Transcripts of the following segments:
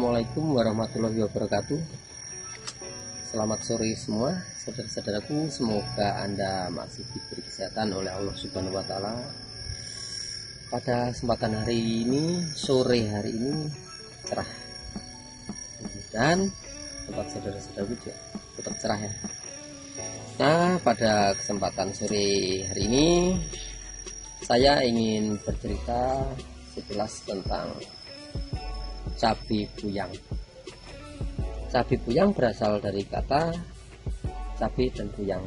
Assalamualaikum warahmatullahi wabarakatuh. Selamat sore semua saudara-saudaraku, semoga Anda masih diberi kesehatan oleh Allah Subhanahu wa Ta'ala. Pada kesempatan hari ini, sore hari ini cerah, dan tempat saudara-saudaraku juga tetap cerah ya. Nah, pada kesempatan sore hari ini saya ingin bercerita sekilas tentang cabai buyang. Cabai buyang berasal dari kata cabai dan buyang.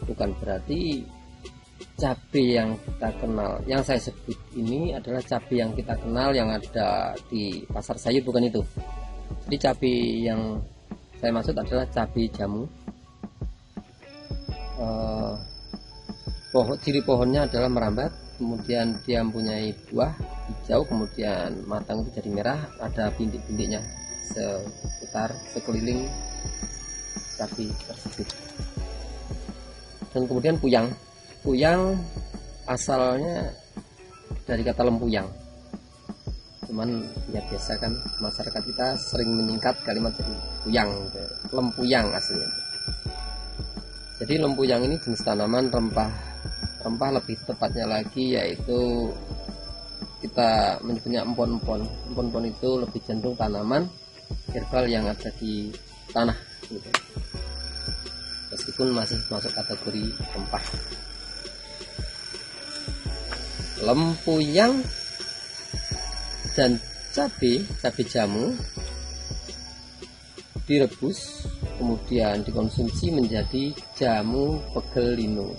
Bukan berarti cabai yang kita kenal, yang saya sebut ini adalah cabai yang kita kenal yang ada di pasar sayur, bukan itu. Jadi cabai yang saya maksud adalah cabai jamu. Ciri pohonnya adalah merambat, kemudian dia mempunyai buah hijau, kemudian matang itu jadi merah, ada bintik-bintiknya sekitar sekeliling cabai tersebut. Dan kemudian puyang asalnya dari kata lempuyang, cuman ya biasa kan masyarakat kita sering menyingkat kalimat jadi puyang, lempuyang aslinya. Jadi lempuyang ini jenis tanaman rempah lebih tepatnya lagi, yaitu kita menyebutnya empon-empon. Empon-empon itu lebih cenderung tanaman herbal yang ada di tanah gitu. Meskipun masih masuk kategori rempah. Lempuyang dan cabai jamu direbus kemudian dikonsumsi menjadi jamu pegel lino.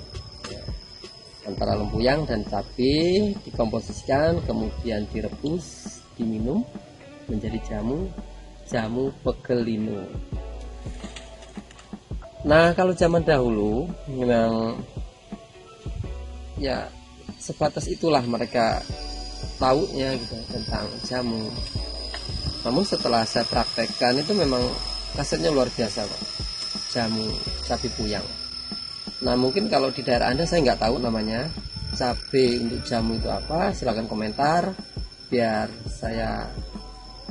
Antara lempuyang dan cabai dikomposisikan kemudian direbus, diminum menjadi jamu pegel lino. Nah, kalau zaman dahulu memang ya sebatas itulah mereka tahunya gitu tentang jamu. Namun setelah saya praktekkan itu memang rasanya luar biasa kok, jamu cabai buyang. Nah, mungkin kalau di daerah Anda saya nggak tahu namanya cabai untuk jamu itu apa, silahkan komentar biar saya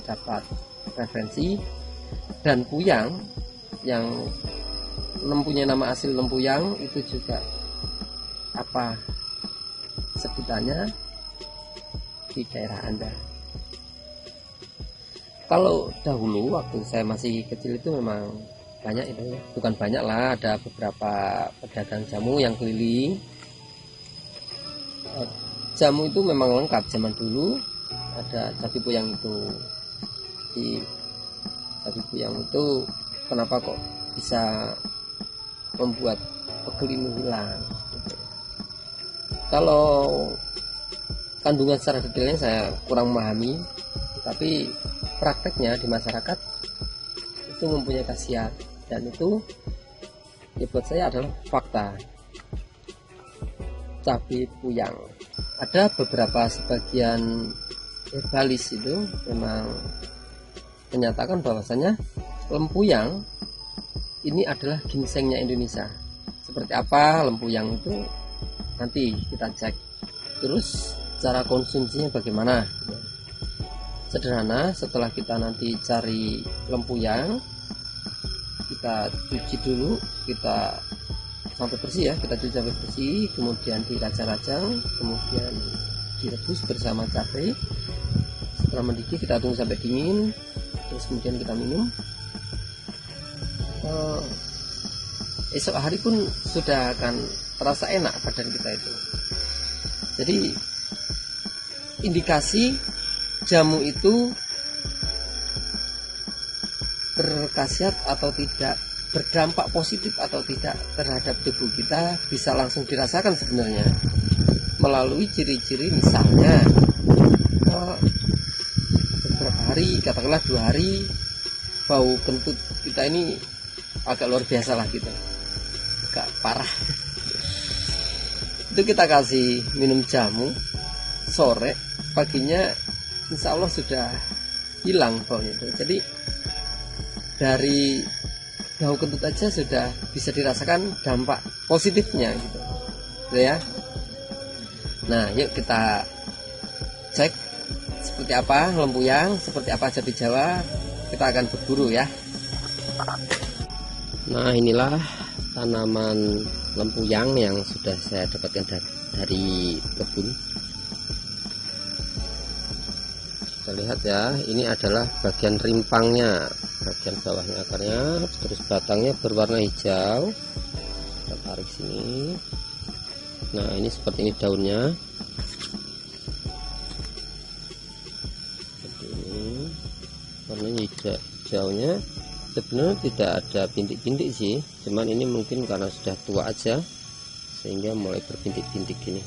dapat referensi. Dan puyang yang mempunyai nama asli lempuyang itu juga apa sebutannya di daerah Anda. Kalau dahulu waktu saya masih kecil itu memang banyak itu, bukan banyak lah, ada beberapa pedagang jamu yang keliling. Jamu itu memang lengkap zaman dulu, ada cabai buyang itu. Di cabai buyang itu kenapa kok bisa membuat pegel lino hilang? Kalau kandungan secara detailnya saya kurang memahami, tapi prakteknya di masyarakat itu mempunyai khasiat, dan itu ya buat saya adalah fakta. Cabai buyang, ada beberapa sebagian herbalis itu memang menyatakan bahwasanya lempuyang ini adalah ginsengnya Indonesia. Seperti apa lempuyang itu nanti kita cek. Terus cara konsumsinya bagaimana? Sederhana, setelah kita nanti cari lempuyang, kita cuci dulu, kita sampai bersih ya, kita cuci sampai bersih, kemudian dirajang-rajang, kemudian direbus bersama cabai. Setelah mendidih kita tunggu sampai dingin, terus kemudian kita minum. Esok hari pun sudah akan terasa enak badan kita itu. Jadi indikasi jamu itu berkhasiat atau tidak, berdampak positif atau tidak terhadap tubuh kita bisa langsung dirasakan sebenarnya melalui ciri-ciri. Misalnya beberapa hari, katakanlah 2 hari, bau kentut kita ini agak luar biasa lah gitu, agak parah. Itu kita kasih minum jamu sore, paginya insya Allah sudah hilang baunya itu. Jadi dari bau kentut aja sudah bisa dirasakan dampak positifnya gitu ya. Nah, yuk kita cek seperti apa lempuyang, seperti apa cabai Jawa, kita akan berburu ya. Nah, inilah tanaman lempuyang yang sudah saya dapatkan dari kebun. Kita lihat ya, ini adalah bagian rimpangnya, bagian bawahnya akarnya, terus batangnya berwarna hijau. Kita tarik sini. Nah, ini seperti ini daunnya. Seperti ini. Warnanya hijaunya sebenarnya tidak ada bintik-bintik sih, cuman ini mungkin karena sudah tua aja sehingga mulai berbintik-bintik gini.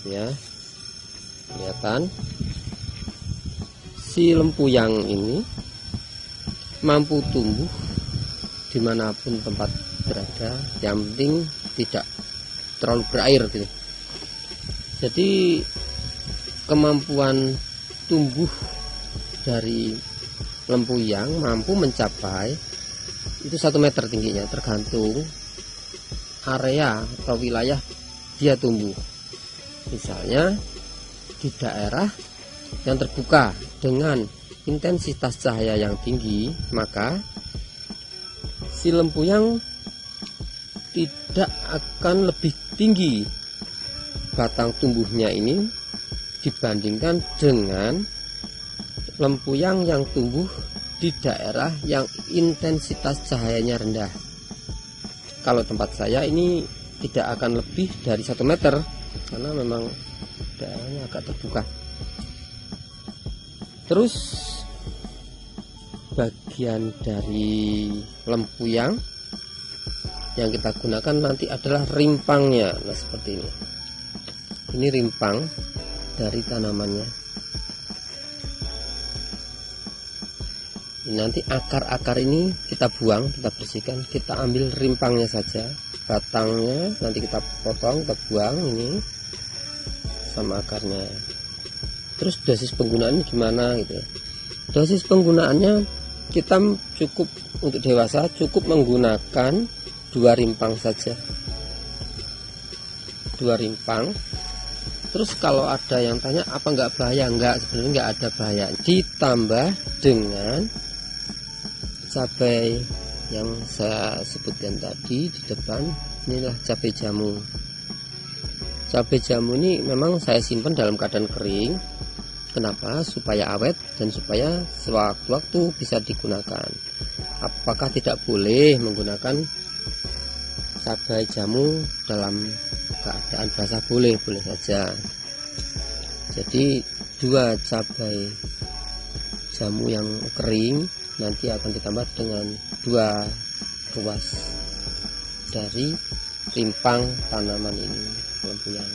Ya. Kelihatan si lempuyang ini mampu tumbuh dimanapun tempat berada, yang penting tidak terlalu berair gitu. Jadi kemampuan tumbuh dari lempuyang mampu mencapai itu 1 meter tingginya, tergantung area atau wilayah dia tumbuh. Misalnya di daerah yang terbuka dengan intensitas cahaya yang tinggi, maka si lempuyang tidak akan lebih tinggi batang tumbuhnya ini dibandingkan dengan lempuyang yang tumbuh di daerah yang intensitas cahayanya rendah. Kalau tempat saya ini tidak akan lebih dari 1 meter karena memang daerahnya agak terbuka. Terus bagian dari lempuyang yang kita gunakan nanti adalah rimpangnya. Nah, seperti ini. Ini rimpang dari tanamannya. Nanti akar-akar ini kita buang, kita bersihkan, kita ambil rimpangnya saja. Batangnya nanti kita potong, kita buang ini sama akarnya. Terus dosis penggunaannya gimana gitu ya. Dosis penggunaannya kita cukup untuk dewasa cukup menggunakan 2 rimpang saja. 2 rimpang. Terus kalau ada yang tanya apa enggak bahaya, enggak, sebenarnya enggak ada bahaya. Ditambah dengan cabai yang saya sebutkan tadi di depan, inilah cabai jamu. Cabai jamu ini memang saya simpan dalam keadaan kering. Kenapa? Supaya awet dan supaya sewaktu-waktu bisa digunakan. Apakah tidak boleh menggunakan cabai jamu dalam keadaan basah? Boleh, boleh saja. Jadi 2 cabai jamu yang kering nanti akan ditambah dengan 2 ruas dari rimpang tanaman ini lempuyang.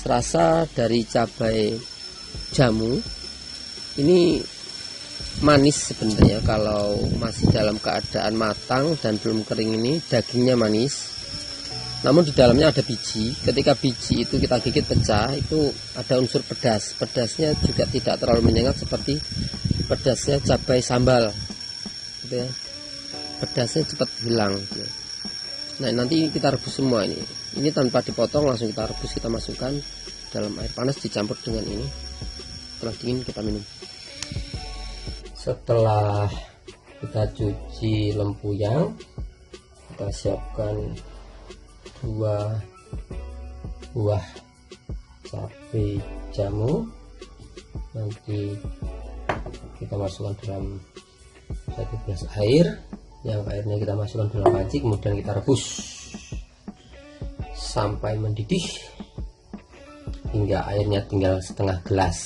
Rasa dari cabai jamu ini manis sebenarnya. Kalau masih dalam keadaan matang dan belum kering ini dagingnya manis, namun di dalamnya ada biji. Ketika biji itu kita gigit pecah, itu ada unsur pedas. Pedasnya juga tidak terlalu menyengat seperti pedasnya cabai sambal gitu ya. Pedasnya cepat hilang gitu. Nah, nanti kita rebus semua ini tanpa dipotong, langsung kita rebus, kita masukkan dalam air panas dicampur dengan ini. Setelah dingin kita minum. Setelah kita cuci lempuyang, kita siapkan 2 buah cabai jamu. Nanti kita masukkan dalam 1 gelas air, yang airnya kita masukkan dalam panci, kemudian kita rebus sampai mendidih hingga airnya tinggal setengah gelas.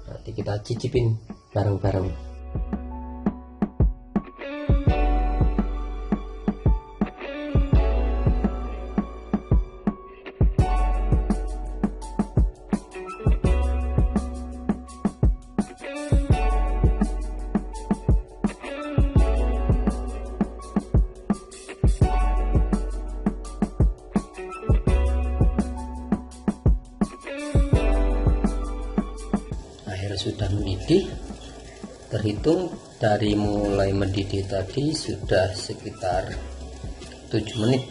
Nanti kita cicipin bareng-bareng. Sudah mendidih, terhitung dari mulai mendidih tadi sudah sekitar 7 menit.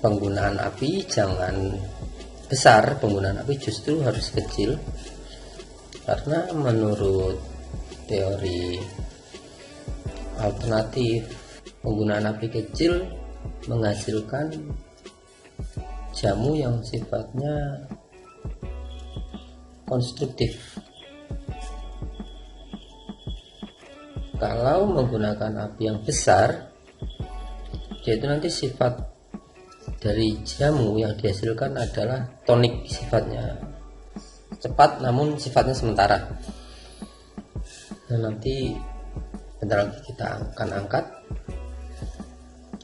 penggunaan api jangan besar, penggunaan api justru harus kecil, karena menurut teori alternatif penggunaan api kecil menghasilkan jamu yang sifatnya konstruktif. Kalau menggunakan api yang besar, yaitu nanti sifat dari jamu yang dihasilkan adalah tonik, sifatnya cepat namun sifatnya sementara. Nah, nanti bentar lagi kita akan angkat,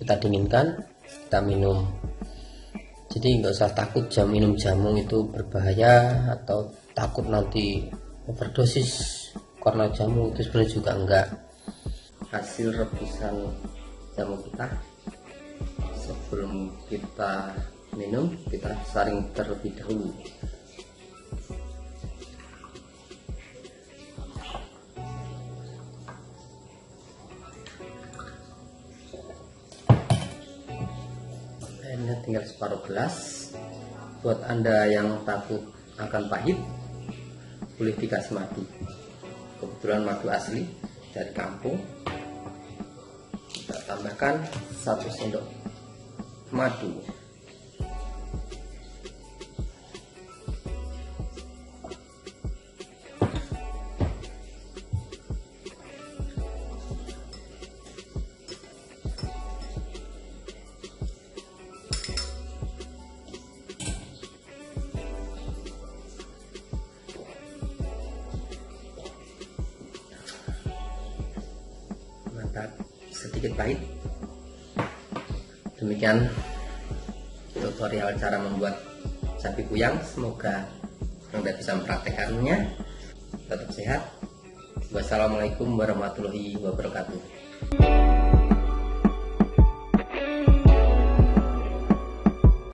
kita dinginkan, kita minum. Jadi nggak usah takut minum jamu itu berbahaya atau takut nanti overdosis karena jamu itu, sebenarnya juga enggak. Hasil rebusan jamu kita, sebelum kita minum kita saring terlebih dahulu. Ini tinggal separuh gelas. Buat Anda yang takut akan pahit, boleh dikasih madu. Kebetulan madu asli dari kampung. Kita tambahkan 1 sendok madu. Sedikit pahit. Demikian tutorial cara membuat sapi kuyang. Semoga Anda bisa mempraktekannya. Tetap sehat. Wassalamualaikum warahmatullahi wabarakatuh.